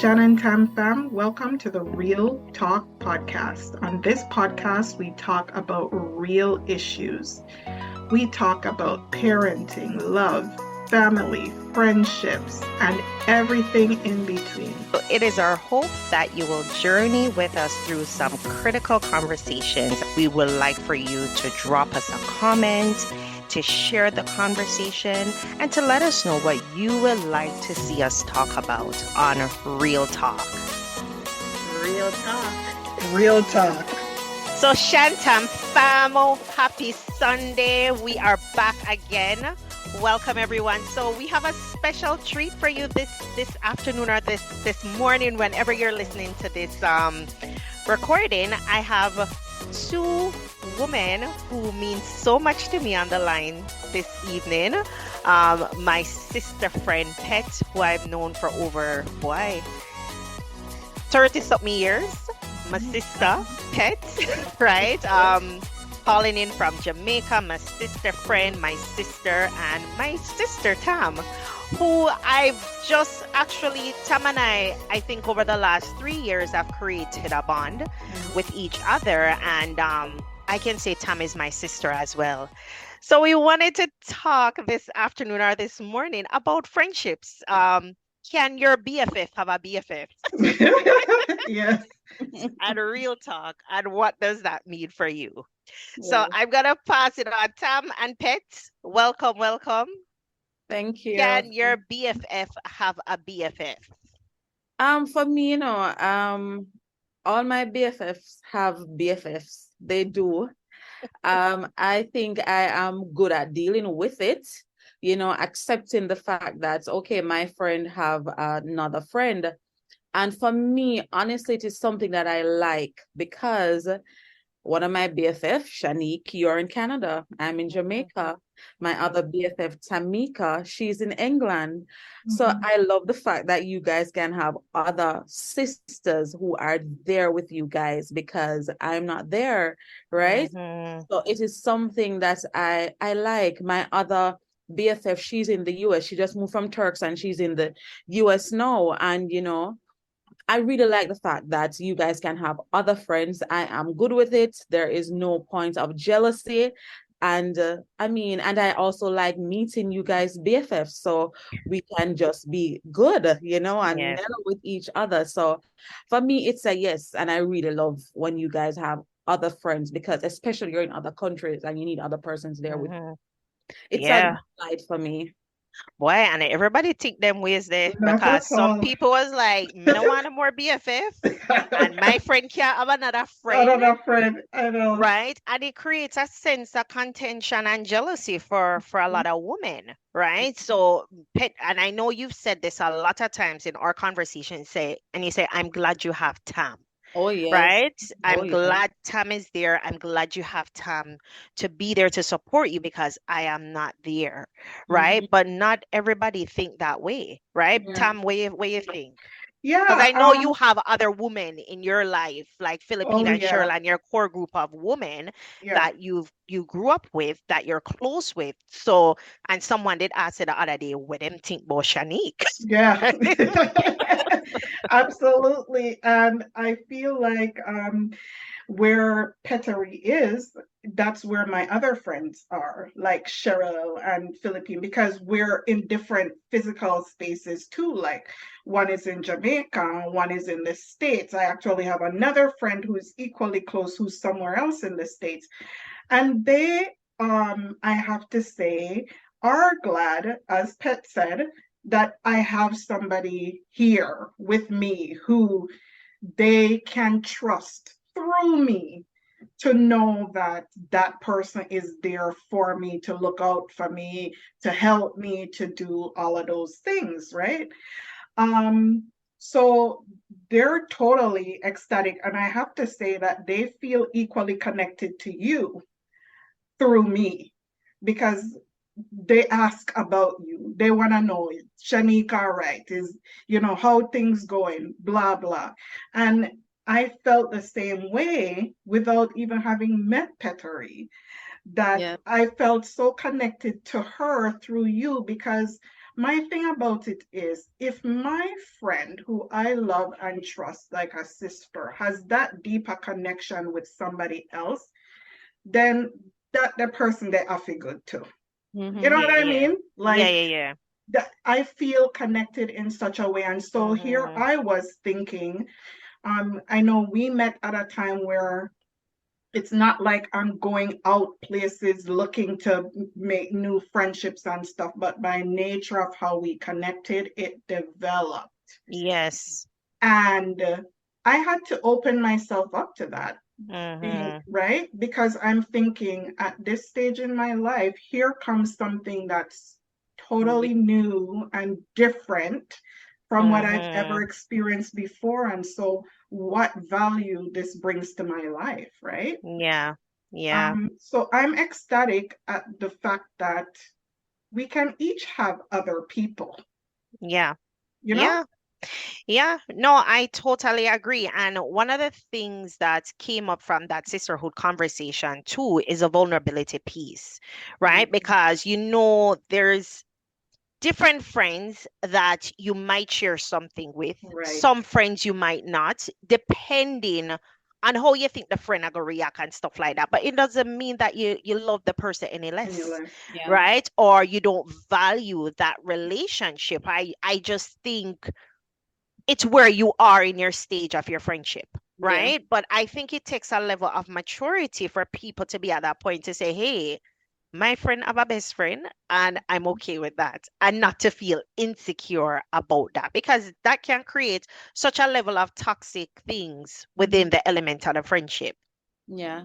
Shan and Tam fam, welcome to the Real Talk podcast. On this podcast, we talk about real issues. We talk about parenting, love, family, friendships, and everything in between. It is our hope that you will journey with us through some critical conversations. We would like for you to drop us a comment, to share the conversation, and to let us know what you would like to see us talk about on Real Talk. Real talk. Real talk. So Shan and Tam fam, happy Sunday. We are back again. Welcome everyone. So we have a special treat for you this afternoon or this morning, whenever you're listening to this recording. I have two women who mean so much to me on the line this evening. My sister friend Pet, who I've known for over 30-something years. My sister Pet, right? Calling in from Jamaica, my sister friend, my sister, and my sister Tam, who I've just actually, Tam and I think over the last 3 years have created a bond with each other, and I can say Tam is my sister as well. So we wanted to talk this afternoon or this morning about friendships. Can your BFF have a BFF? Yes. And real talk, and what does that mean for you? So I'm gonna pass it on. Tam and Pet, welcome. Thank you. Can your BFF have a BFF? For me, all my BFFs have BFFs. They do. I think I am good at dealing with it, accepting the fact that, okay, my friend have another friend. And for me, honestly, it is something that I like, because one of my BFF, Shanique, you're in Canada. I'm in Jamaica. My other BFF, Tamika, she's in England. So I love the fact that you guys can have other sisters who are there with you guys, because I'm not there, right? So it is something that I like. My other BFF, she's in the US. She just moved from Turks and she's in the US now. And, I really like the fact that you guys can have other friends. I am good with it. There is no point of jealousy. And and I also like meeting you guys BFFs, so we can just be good, and mellow with each other. So for me, it's a yes. And I really love when you guys have other friends, because especially you're in other countries and you need other persons there with you. It's a light for me. Boy, and everybody think them ways there, because some people was like, me don't want no more BFF, and my friend can't have another friend. I know. Right? And it creates a sense of contention and jealousy for a lot of women, right? So, and I know you've said this a lot of times in our conversation, you say, I'm glad you have Tam. Oh, yes. Right? I'm glad Tam is there. I'm glad you have Tam to be there to support you, because I am not there, right? But not everybody think that way, right? Tam, what you think? Yeah. Because I know you have other women in your life, like Philippine and Cheryl, and your core group of women that you grew up with, that you're close with. So, and someone did ask it the other day, what them think about Shanique? Yeah. Absolutely. And I feel like where Petoree is, that's where my other friends are, like Cheryl and Philippine, because we're in different physical spaces too. Like one is in Jamaica, one is in the States. I actually have another friend who's equally close, who's somewhere else in the States. And they, I have to say, are glad, as Pet said, that I have somebody here with me who they can trust through me, to know that that person is there for me, to look out for me, to help me, to do all of those things, right? So they're totally ecstatic. And I have to say that they feel equally connected to you through me, because they ask about you. They want to know, is Shanique all right? Is, how things going? Blah, blah. And I felt the same way without even having met Petoree, that I felt so connected to her through you, because my thing about it is, if my friend who I love and trust like a sister has that deeper connection with somebody else, then that the person they are feel good too. You know Mm-hmm. what I Yeah. mean? Yeah, Like yeah. that I feel connected in such a way. And so here Mm-hmm. I was thinking, I know we met at a time where it's not like I'm going out places looking to make new friendships and stuff, but by nature of how we connected, it developed. Yes. And I had to open myself up to that, Mm-hmm. right? Because I'm thinking at this stage in my life, here comes something that's totally new and different from what I've Mm-hmm. ever experienced before. And so, what value this brings to my life, right? Yeah. Yeah. So I'm ecstatic at the fact that we can each have other people, Yeah. you know? Yeah. Yeah, no, I totally agree. And one of the things that came up from that sisterhood conversation too is a vulnerability piece, right? Mm. Because there's different friends that you might share something with, Right. some friends you might not, depending on how you think the friend are gonna react and stuff like that. But it doesn't mean that you love the person any less, Anyway, Yeah. right? Or you don't value that relationship. I just think it's where you are in your stage of your friendship, Yeah. right? But I think it takes a level of maturity for people to be at that point to say, hey, my friend have a best friend and I'm okay with that, and not to feel insecure about that, because that can create such a level of toxic things within the element of the friendship. Yeah.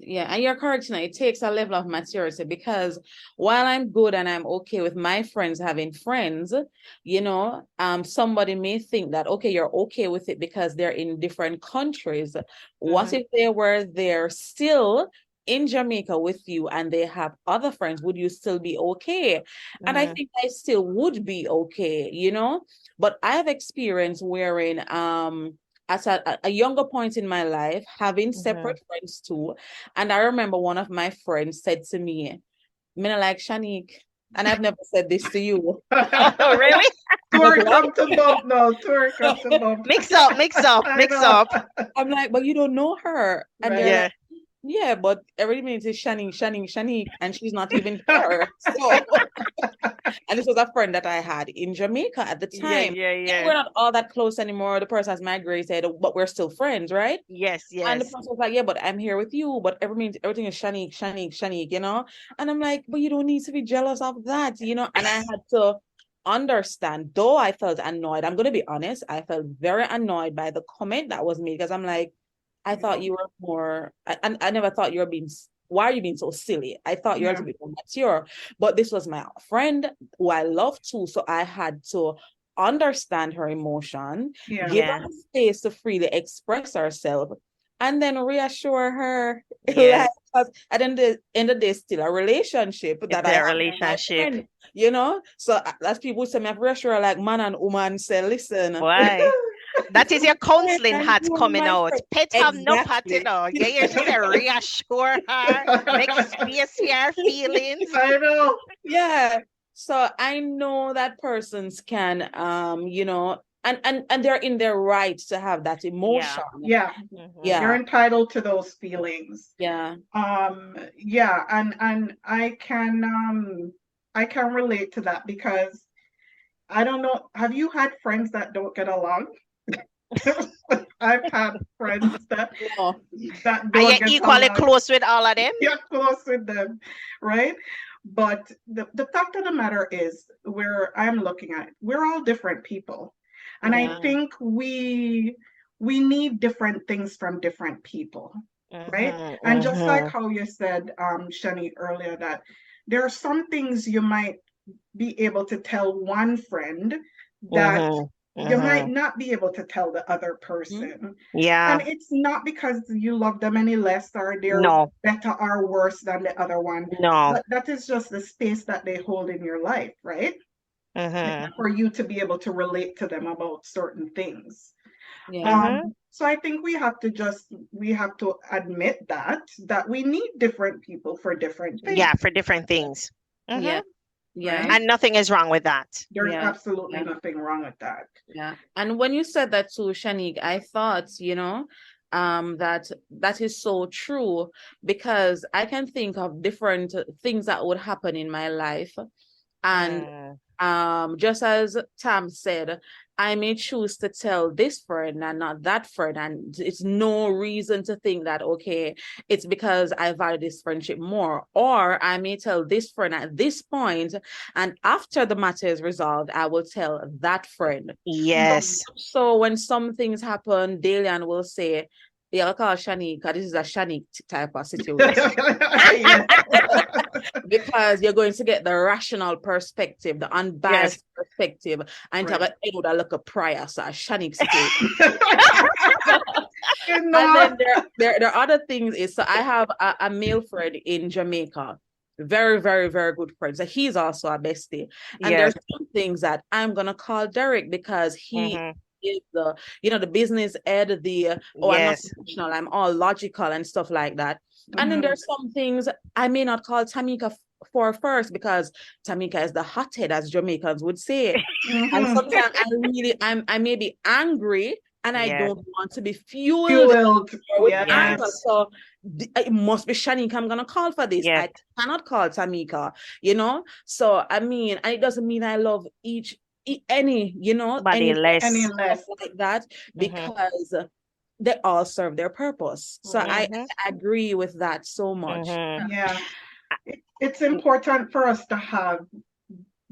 Yeah, and you're correct. It takes a level of maturity, because while I'm good and I'm okay with my friends having friends, somebody may think that, okay, you're okay with it because they're in different countries. What if they were there still in Jamaica with you and they have other friends? Would you still be okay? And I Mm-hmm. think I still would be okay. But I have experience wherein at a younger point in my life, having Mm-hmm. separate friends too. And I remember one of my friends said to me, "Mina like Shanique," and I've never said this to you. Oh, really? But Tour what? come to bump now. Tour come to bump. Mix up, mix up, I mix know. up. I'm like, but you don't know her. And they're Right. like, yeah, but every minute is Shanique, and she's not even here. So, and this was a friend that I had in Jamaica at the Yeah, time. yeah, Yeah, yeah. we're not all that close anymore. The person has migrated, but we're still friends, right? Yes, And the yes. person was like, yeah, but I'm here with you. But everything is Shanique. And I'm like, but you don't need to be jealous of that. And I had to understand, though I felt annoyed. I'm going to be honest. I felt very annoyed by the comment that was made, because I'm like, I thought you were more, I never thought you were why are you being so silly? I thought you were Yeah. to be more mature. But this was my friend who I love too. So I had to understand her emotion, Yeah. give Yeah, her space to freely express herself, and then reassure her. yes. Like, 'cause at the end of the day, still a relationship It's that I a have with my relationship. friend. So as people say, me have to reassure her, like man and woman say, listen, Why? That is you your friend counseling and hat you are coming my out. friend. Pet have no pat, Exactly. Yeah, yeah, she said reassure her, make space for her feelings. I know. Yeah. So I know that persons can and they're in their right to have that Yeah. emotion. Yeah. Mm-hmm. You're Yeah. entitled to those feelings. Yeah. Yeah, and I can relate to that because I don't know, have you had friends that don't get along? I've had friends No. that Are you don't get equally along. close with all of them? You're close with them, right? But the fact of the matter is, where I'm looking at it, we're all different people. And I Yeah. think we need different things from different people, right? Mm-hmm. And just like Mm-hmm. how you said, Shani, earlier, that there are some things you might be able to tell one friend that Mm-hmm. you might Mm-hmm. not be able to tell the other Hmm? person. Yeah. And it's not because you love them any less or they're No. better or worse than the other one, No. but that is just the space that they hold in your life, right? Mm-hmm. For you to be able to relate to them about certain things. Yeah. Mm-hmm. So I think we have to admit that we need different people for different things. Yeah, for different things. Mm-hmm. Yeah. Yeah. right? And nothing is wrong with that. There's Yeah. absolutely Yeah. nothing wrong with that. Yeah. And when you said that too, Shanique, I thought, that is so true, because I can think of different things that would happen in my life. And just as Tam said, I may choose to tell this friend and not that friend, and it's no reason to think that, okay, it's because I value this friendship more. Or I may tell this friend at this point, and after the matter is resolved, I will tell that friend. Yes. So when some things happen, Dalian will say, yeah, I'll call Shanique, 'cause this is a Shanique type of situation. Yes. Because you're going to get the rational perspective, the unbiased perspective, and Right. I would look a prior, so a Shanique situation. You And know, then there are other things. So I have a male friend in Jamaica, very, very, very good friend. So he's also a bestie. And Yes. there's some things that I'm gonna call Derek, because he Mhm. is the business head, I'm not Yes. emotional, I'm all logical and stuff like that. And then Mhm. there's some things I may not call Tamika for first, because Tamika is the hothead, as Jamaicans would say. And Mhm. sometimes I may be angry, and I Yes. don't want to be fueled Fueled. with Yes. anger. So it must be Shanika I'm gonna call for this. Yes. I cannot call Tamika, So I mean, and it doesn't mean I love any, Body less. Any stuff less. like that, because they all serve their purpose. So I agree with that so much. Yeah. It's important for us to have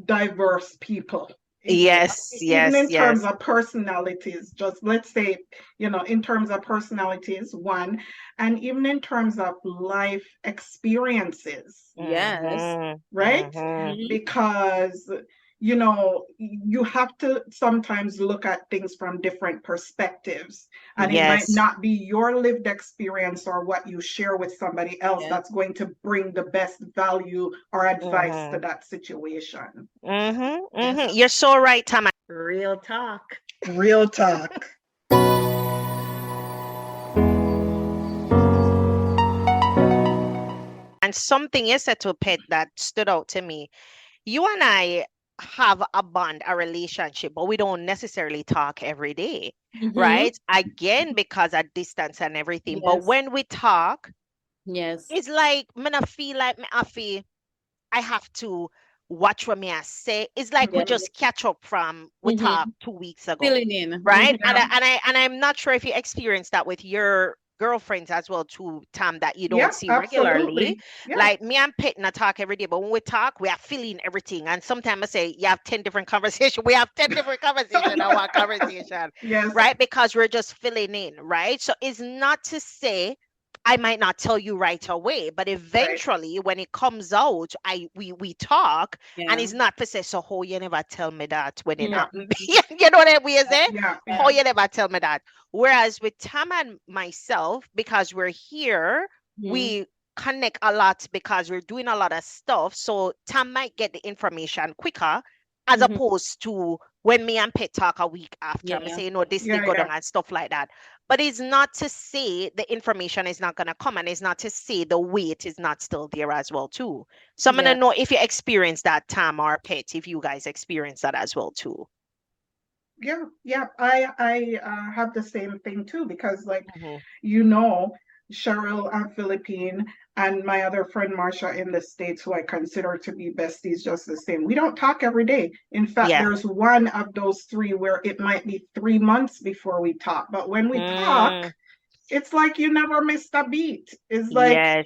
diverse people. Yes, Even yes, in terms yes. of personalities, just let's say, in terms of personalities, one, and even in terms of life experiences, Yes. right? Mhm. Because, you have to sometimes look at things from different perspectives. And it might Yes. not be your lived experience or what you share with somebody else Yeah. that's going to bring the best value or advice to that situation. You're so right, Tama. Real talk. Real talk. And something you said to Pet that stood out to me. You and I have a bond, a relationship, but we don't necessarily talk every day, right? Again, because of distance and everything. But Yes. when we talk, Yes. it's like I feel like I have to watch what me I say. It's like we just catch up from we talked 2 weeks ago, Filling in. right? Yeah. And I'm not sure if you experienced that with your girlfriends as well too, Tam, that you don't Yeah, see regularly. absolutely. Yeah. Like me and Pet not talk every day, but when we talk, we are feeling everything. And sometimes I say, you have 10 different conversations. We have 10 different conversations in our conversation, Yes. right? Because we're just filling in, right? So it's not to say I might not tell you right away, but eventually when it comes out, we talk, and it's not to say, so how you never tell me that when it happened. You know what we say? Yeah. How you never tell me that. Whereas with Tam and myself, because we're here, we connect a lot because we're doing a lot of stuff. So Tam might get the information quicker, as opposed to when me and Pet talk a week after. I'm saying, this thing go down and stuff like that. But it's not to say the information is not going to come, and it's not to say the weight is not still there as well too. So I'm going to know if you experience that, Tam or Pet, if you guys experience that as well too. Yeah. I have the same thing too, because Cheryl and Philippine and my other friend Marsha in the States, who I consider to be besties, just the same. We don't talk every day. In fact, there's one of those three where it might be 3 months before we talk. But when we talk, it's like you never missed a beat. It's like,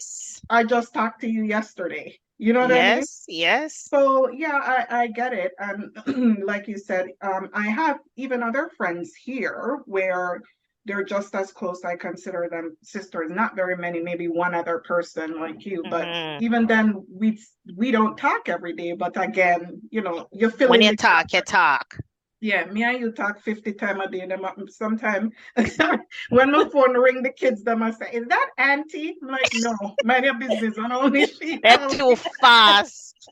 I just talked to you yesterday. You know what I mean? Yes. So yeah, I get it. And like you said, I have even other friends here where they're just as close. I consider them sisters. Not very many, maybe one other person like you. But even then, we don't talk every day. But again, you feel when you talk, you talk. Yeah, me and you talk 50 times a day. Sometimes when my phone ring, the kids them I say, "Is that auntie?" I'm like, "No, mind your business." And only she. They're too fast.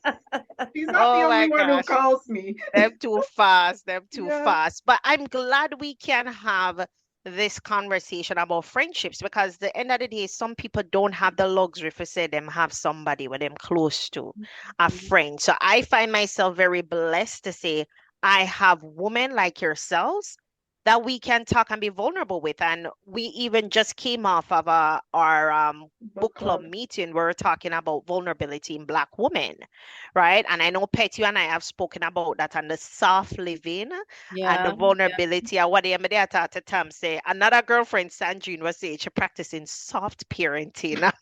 She's not the only one who calls me. They're too fast. They're too fast. But I'm glad we can have this conversation about friendships, because the end of the day, some people don't have the luxury for say them have somebody with them close to a Mhm. friend. So I find myself very blessed to say I have women like yourselves that we can talk and be vulnerable with. And we even just came off of our Book book club club. meeting. We're talking about vulnerability in Black women, right? And I know Pet, you and I have spoken about that and the soft living and the Yeah, yeah. vulnerability. And what the I thought to Tam say, another girlfriend, Sandrine, was saying she practicing soft parenting.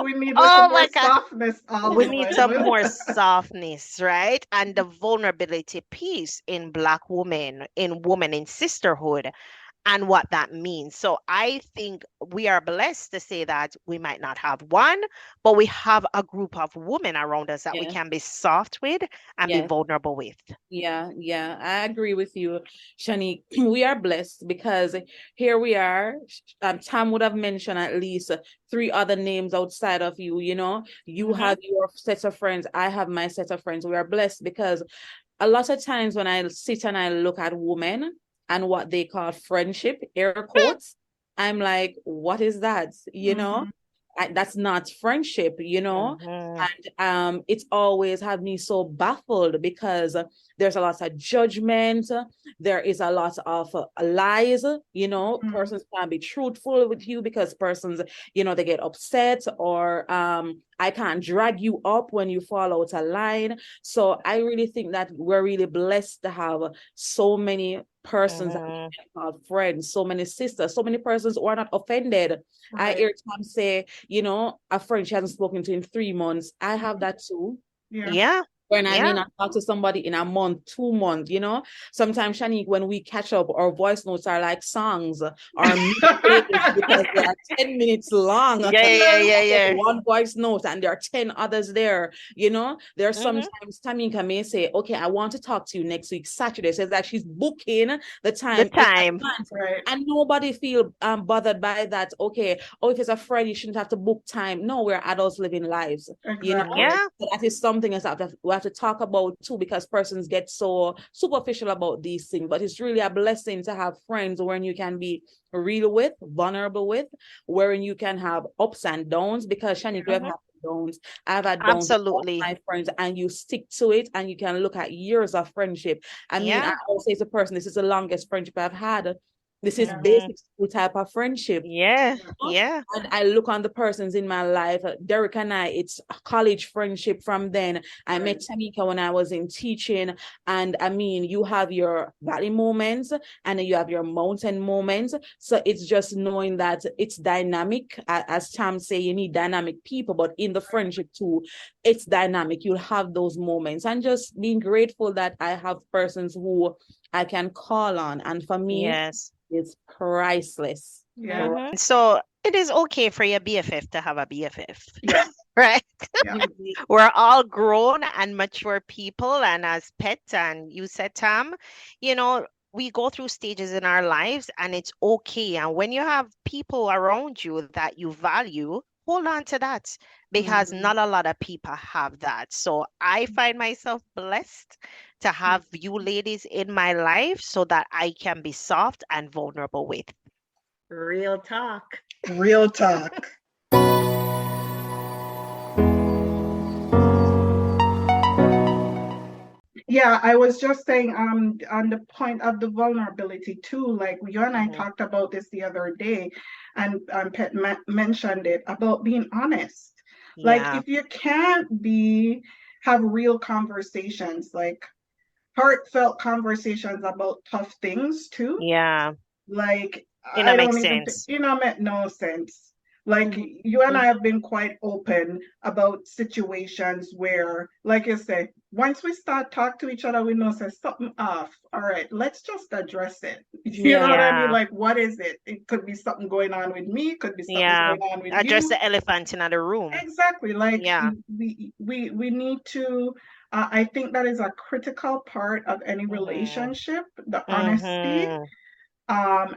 We need little Oh more my God. softness all We the need some time. more softness, right? And the vulnerability piece in Black women, in women in sisterhood, and what that means. So I think we are blessed to say that we might not have one, but we have a group of women around us that we Yeah. can be soft with and be Yes. vulnerable with. Yeah, yeah, I agree with you, Shanique. We are blessed because here we are. Tam would have mentioned at least three other names outside of you. You know, you Hmm. have your set of friends. I have my set of friends. We are blessed because a lot of times when I sit and I look at women and what they call friendship, air quotes, I'm like, what is that? You know, Mhm. that's not friendship, you know? Hmm. And it's always had me so baffled because there's a lot of judgment, there is a lot of lies, you know, Mhm. persons can't be truthful with you because persons, you know, they get upset or I can't drag you up when you fall out of line. So I really think that we're really blessed to have so many persons that we Hmm. can call friends, so many sisters, so many persons who are not offended. I Right. hear Tom say, you know, a friend she hasn't spoken to in 3 months. I have that too. Yeah. Yeah. When I may Yeah. not talk to somebody in a month, 2 months, you know. Sometimes, Shanique, when we catch up, our voice notes are like songs or mixtapes because they are 10 minutes long. Yeah. Yeah. Yeah. Yeah. One voice note and there are 10 others there, you know. There are Hmm. sometimes Tamika may say, okay, I want to talk to you next week, Saturday. Says that she's booking the The time in time. advance. Right. And nobody feel bothered by that. Okay, oh, if it's a friend, you shouldn't have to book time. No, we're adults living lives, you know. Exactly. Yeah. So that is something else that we have to talk about too, because persons get so superficial about these things. But it's really a blessing to have friends wherein you can be real with, vulnerable with, wherein you can have ups and downs. Because Shanique, we have Hmm. had downs. I've had downs with all Absolutely. my friends, and you stick to it, and you can look at years of friendship. I mean, I Yeah. always say to a person, this is the longest friendship I've had. This is Yeah. Hmm. basic school type of friendship. Yeah. Yeah. Yeah. And I look on the persons in my life. Derek and I, it's a college friendship from then. I met Right. Tamika when I was in teaching. And I mean, you have your valley moments and you have your mountain moments. So it's just knowing that it's dynamic. As Tam say, you need dynamic people, but in the friendship too, it's dynamic. You'll have those moments. And just being grateful that I have persons who I can call on. And for me, Yes. it's priceless. Yeah. So it is okay for your BFF to have a BFF, Yeah. right? Yeah. We're all grown and mature people, and as pets, and you said, Tam, you know, we go through stages in our lives, and it's okay. And when you have people around you that you value, hold on to that because Mhm. not a lot of people have that. So I find myself blessed to have you ladies in my life so that I can be soft and vulnerable with. Real talk. Real talk. Yeah, I was just saying, on the point of the vulnerability too, like you and I Mhm. talked about this the other day, and Pet mentioned it about being honest. Like Yeah. if you can't have real conversations, like heartfelt conversations about tough things too, Yeah. like It don't I make don't even, sense. make no sense. Like Mhm. you and I Mhm. have been quite open about situations where, like you say, once we start talk to each other, we know say something off. All right, let's just address it. You know what Yeah. I mean? Yeah. Like, what is it? It could be something going on with me, could be something Yeah. going on with Address you. the elephant in the room. Exactly. Like Yeah. we need to. I think that is a critical part of any Mhm. relationship, the honesty, Mhm.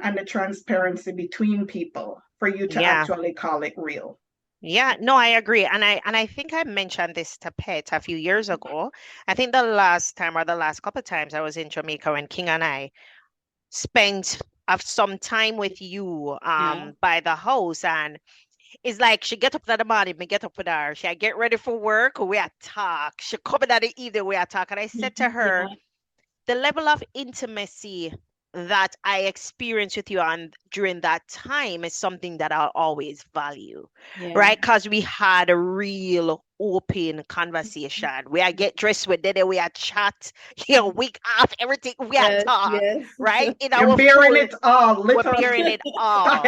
and the transparency between people for you to Yeah. actually call it real. Yeah, no, I agree. And I think I mentioned this to Pet a few years ago. I think the last time or the last couple of times I was in Jamaica when King and I spent of some time with you by the house, and it's like she get up in the morning, me get up with her. She get ready for work, we are talk. She come in at the evening, we are talk. And I said to her, the level of intimacy that I experienced with you on during that time is something that I'll always value, right? Because we had a real open conversation. We are get dressed with it, we are chat, week off, everything we are talk, right? In You're our bearing it all, we're literally. bearing it all.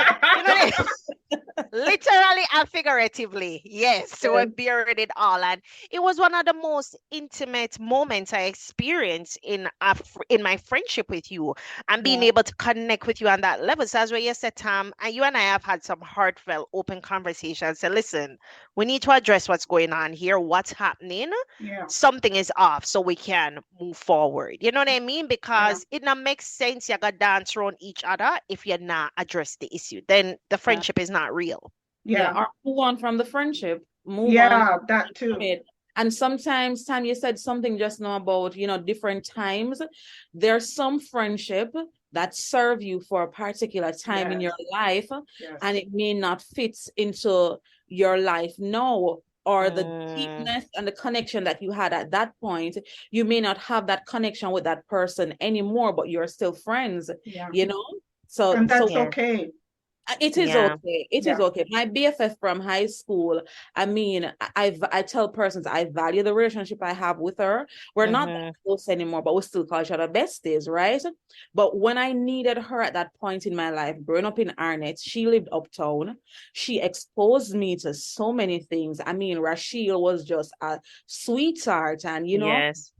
Literally and figuratively, yes. So we're bearing it all, and it was one of the most intimate moments I experienced in my friendship with you, and being able to connect with you on that level. So as what you said, Tam, and you and I have had some heartfelt, open conversations. So listen, we need to address what's going on here, what's happening. Something is off, so we can move forward. You know what I mean? Because it not makes sense you gotta dance around each other if you're not address the issue. Then the friendship is not real. Or move on from the friendship. Move on. That too. And sometimes, Tam, you said something just now about, different times. There's some friendship that serve you for a particular time in your life, and it may not fit into your life now, or the deepness and the connection that you had at that point. You may not have that connection with that person anymore, but you're still friends, So, and that's okay. It is okay. It is okay. My BFF from high school, I mean, I tell persons I value the relationship I have with her. We're not that close anymore, but we still call each other besties, right? But when I needed her at that point in my life, growing up in Arnett, she lived uptown. She exposed me to so many things. I mean, Rachel was just a sweetheart, and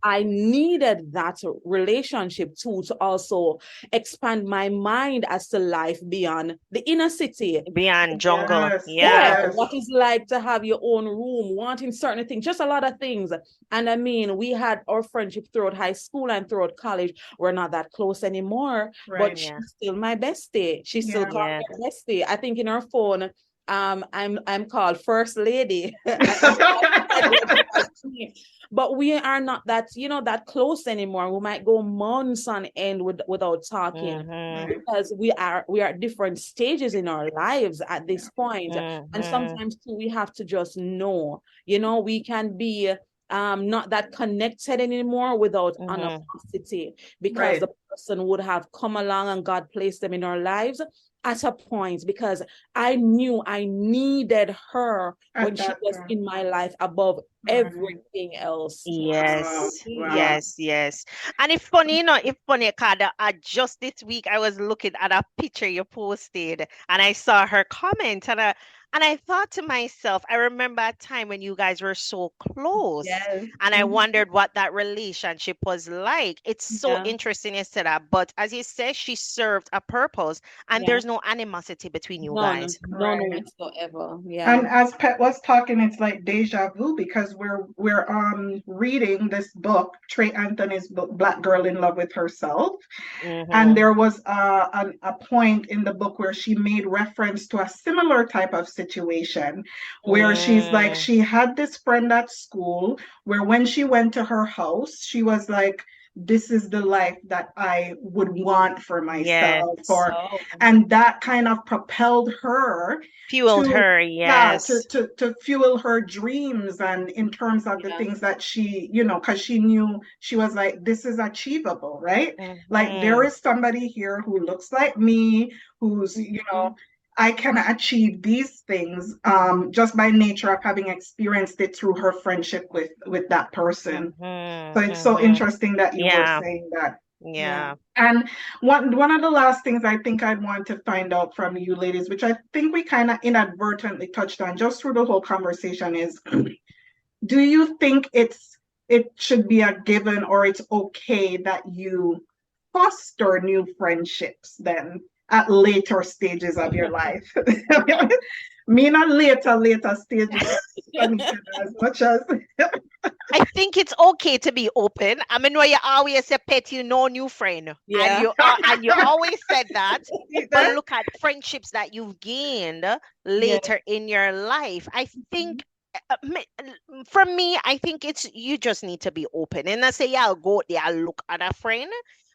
I needed that relationship too, to also expand my mind as to life beyond the inner city, beyond jungle. What is like to have your own room, wanting certain things, just a lot of things. And I mean, we had our friendship throughout high school and throughout college. We're not that close anymore, but she's still my bestie. She's still called my bestie. I think in her phone, I'm called First Lady. But we are not that, that close anymore. We might go months on end without talking, because we are at different stages in our lives at this point. And sometimes too, we have to just know, we can be not that connected anymore without animosity, because the person would have come along and God placed them in our lives at a point, because I knew I needed her when she was in my life above everything else. Yes. And it's funny, Kada, just this week I was looking at a picture you posted, and I saw her comment, and I thought to myself, I remember a time when you guys were so close, and I wondered what that relationship was like. It's so interesting you said that, but as you said, she served a purpose, and there's no animosity between you guys. None whatsoever. And as Pet was talking, it's like deja vu, because we're reading this book, Trey Anthony's book, Black Girl in Love with Herself, and there was a point in the book where she made reference to a similar type of situation where she's like, she had this friend at school where when she went to her house, she was like, this is the life that I would want for myself. And that kind of propelled her, fueled her, to fuel her dreams, and in terms of the things that she, because she knew, she was like, this is achievable, right? Like, there is somebody here who looks like me, who's, I can achieve these things just by nature of having experienced it through her friendship with that person. So it's so interesting that you were saying that. And one of the last things I think I'd want to find out from you ladies, which I think we kind of inadvertently touched on just through the whole conversation, is do you think it should be a given, or it's okay that you foster new friendships then at later stages of your life? Me not later stages as much as I think it's okay to be open. I mean, where you always say, Pet, new friend. And you always said that. But look at friendships that you've gained later in your life. I think, for me, I think you just need to be open. And I say, I'll go there, I'll look at a friend.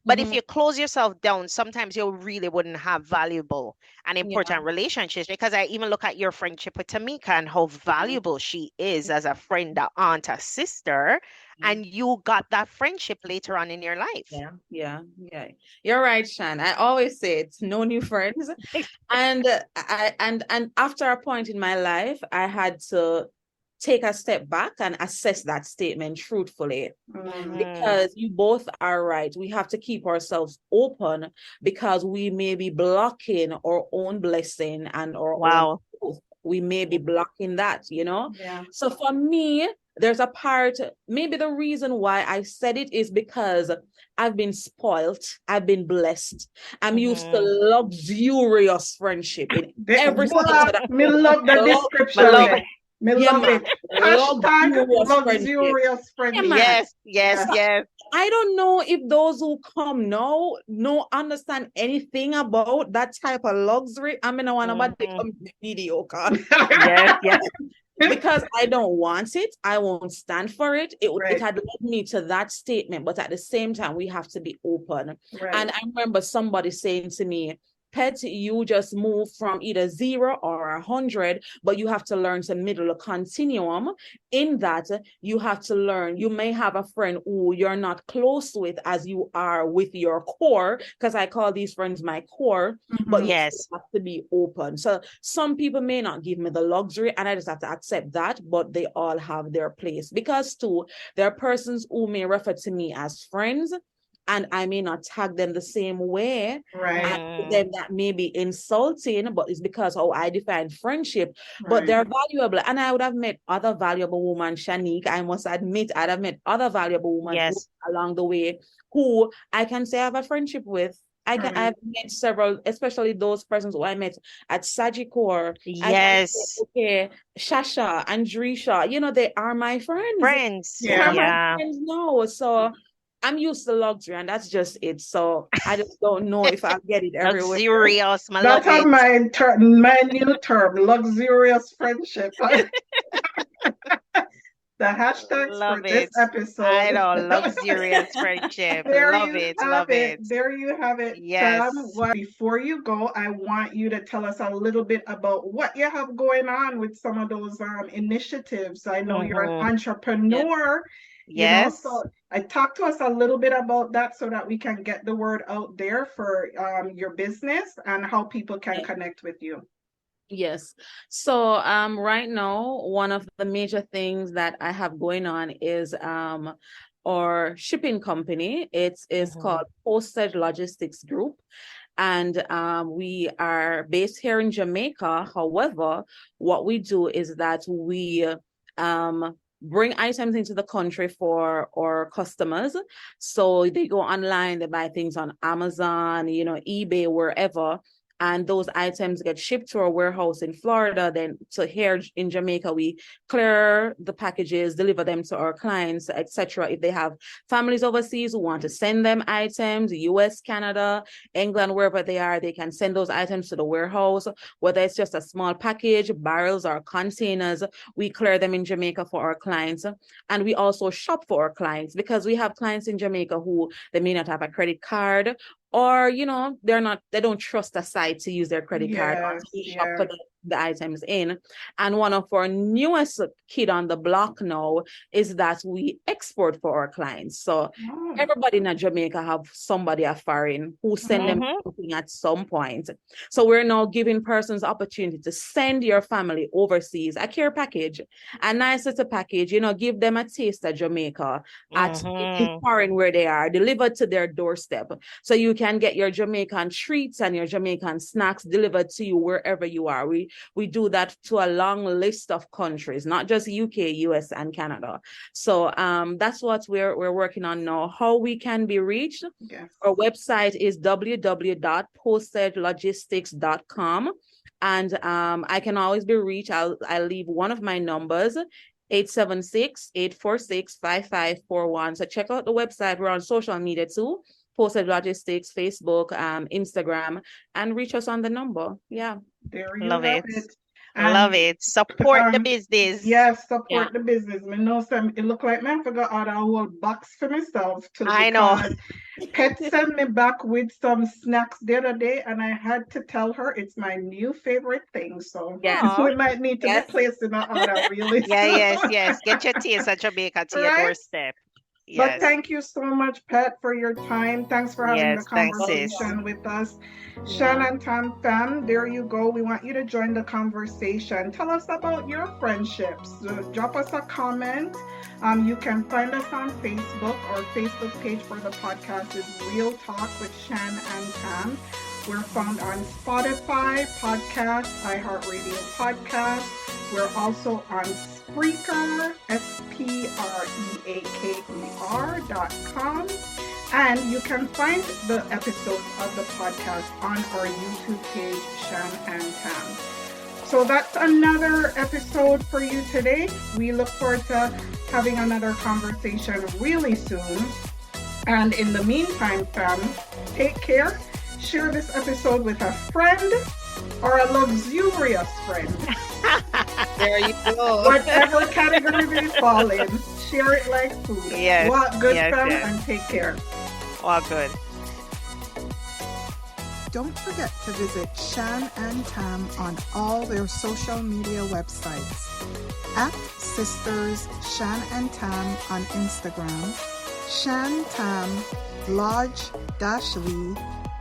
But if you close yourself down, sometimes you really wouldn't have valuable and Yeah. important relationships. Because I even look at your friendship with Tamika and how valuable she is as a friend, a aunt, a sister, and you got that friendship later on in your life. Yeah. You're right, Shan. I always say it's no new friends. And and after a point in my life, I had to take a step back and assess that statement truthfully. Because you both are right. We have to keep ourselves open because we may be blocking our own blessing and our own growth. We may be blocking that, you know? Yeah. So for me, there's a part, maybe the reason why I said it is because I've been spoiled. I've been blessed. I'm used to luxurious friendship in every sense of that. Me love the description. Me love it. Hashtag luxurious friendship. Yes. I don't know if those who come now don't understand anything about that type of luxury. I mean, I want to become mediocre. Yes. Because I don't want it, I won't stand for it. It had led me to that statement, but at the same time, we have to be open. And I remember somebody saying to me, Pet, you just move from either 0 or 100, but you have to learn to middle a continuum. In that, you have to learn. You may have a friend who you're not close with as you are with your core, because I call these friends my core, but you have to be open. So some people may not give me the luxury, and I just have to accept that, but they all have their place. Because too, there are persons who may refer to me as friends, and I may not tag them the same way. And then that may be insulting, but it's because how I define friendship. But they're valuable. And I would have met other valuable women, Shanique. I must admit, I'd have met other valuable women along the way who I can say I have a friendship with. I've met several, especially those persons who I met at Sagicor. Yes. Okay, Shasha, Andrisha, you know, they are my friends. Yeah. My friends now. So I'm used to luxury, and that's just it. So I just don't know if I'll get it everywhere. Luxurious, that's my new term, luxurious friendship. The hashtags for this episode. I know, luxurious friendship. Love it. There you have it. Yes. Sam, before you go, I want you to tell us a little bit about what you have going on with some of those initiatives. I know you're an entrepreneur. Yes. You know, so talk to us a little bit about that so that we can get the word out there for your business and how people can connect with you. Yes. So right now, one of the major things that I have going on is our shipping company. It is called Postage Logistics Group. And we are based here in Jamaica. However, what we do is that we bring items into the country for our customers. So they go online, they buy things on Amazon, you know, eBay, wherever. And those items get shipped to our warehouse in Florida. Then to here in Jamaica, we clear the packages, deliver them to our clients, etc. If they have families overseas who want to send them items, US, Canada, England, wherever they are, they can send those items to the warehouse. Whether it's just a small package, barrels or containers, we clear them in Jamaica for our clients. And we also shop for our clients because we have clients in Jamaica who they may not have a credit card, or you know, they don't trust a site to use their credit card, or to shop for the items in. And one of our newest kid on the block now is that we export for our clients. So everybody in Jamaica have somebody a foreign who send them something at some point. So we're now giving persons opportunity to send your family overseas a care package, a nice little package, you know, give them a taste of Jamaica at in foreign where they are, delivered to their doorstep. So you can get your Jamaican treats and your Jamaican snacks delivered to you wherever you are. We do that to a long list of countries, not just UK, US, and Canada. So that's what we're working on now. How we can be reached. Yes. Our website is www.postagelogistics.com. And I can always be reached. I'll leave one of my numbers, 876-846-5541. So check out the website. We're on social media too. Postage Logistics, Facebook, Instagram, and reach us on the number. Yeah. There you have it. Love it. Support the um, business. yes, support Yeah. the business. Me know some it look like me I forgot how to hold box for myself too I know. because Pet sent me back with some snacks the other day and I had to tell her it's my new favorite thing. So Yes. Aw. we might need to be Yes. placing an order really Yeah, soon. yes. Get your taste of Jamaica to your Right? doorstep. But Yes. thank you so much, Pet, for your time. Thanks for having the Yes, thanks, sis. conversation with us. Shan Yeah. and Tam fam, there you go. We want you to join the conversation. Tell us about your friendships. Drop us a comment. You can find us on Facebook. Our Facebook page for the podcast is Real Talk with Shan and Tam. We're found on Spotify, Podcast, iHeartRadio Podcast. We're also on Spreaker, SPREAKER.com. And you can find the episodes of the podcast on our YouTube page, Shan and Tam. So that's another episode for you today. We look forward to having another conversation really soon. And in the meantime, fam, take care. Share this episode with a friend or a luxurious friend. There you go. Whatever category they fall in, share it like food. Yes, Walk good, yes, fam, yes. and take care. All good. Don't forget to visit Shan and Tam on all their social media websites. At Sisters Shan and Tam on Instagram, Shan Tam Lodge-Lee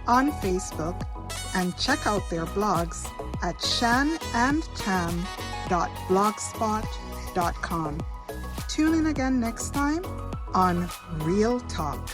on Facebook, and check out their blogs at shanandtam.blogspot.com. Tune in again next time on Real Talk.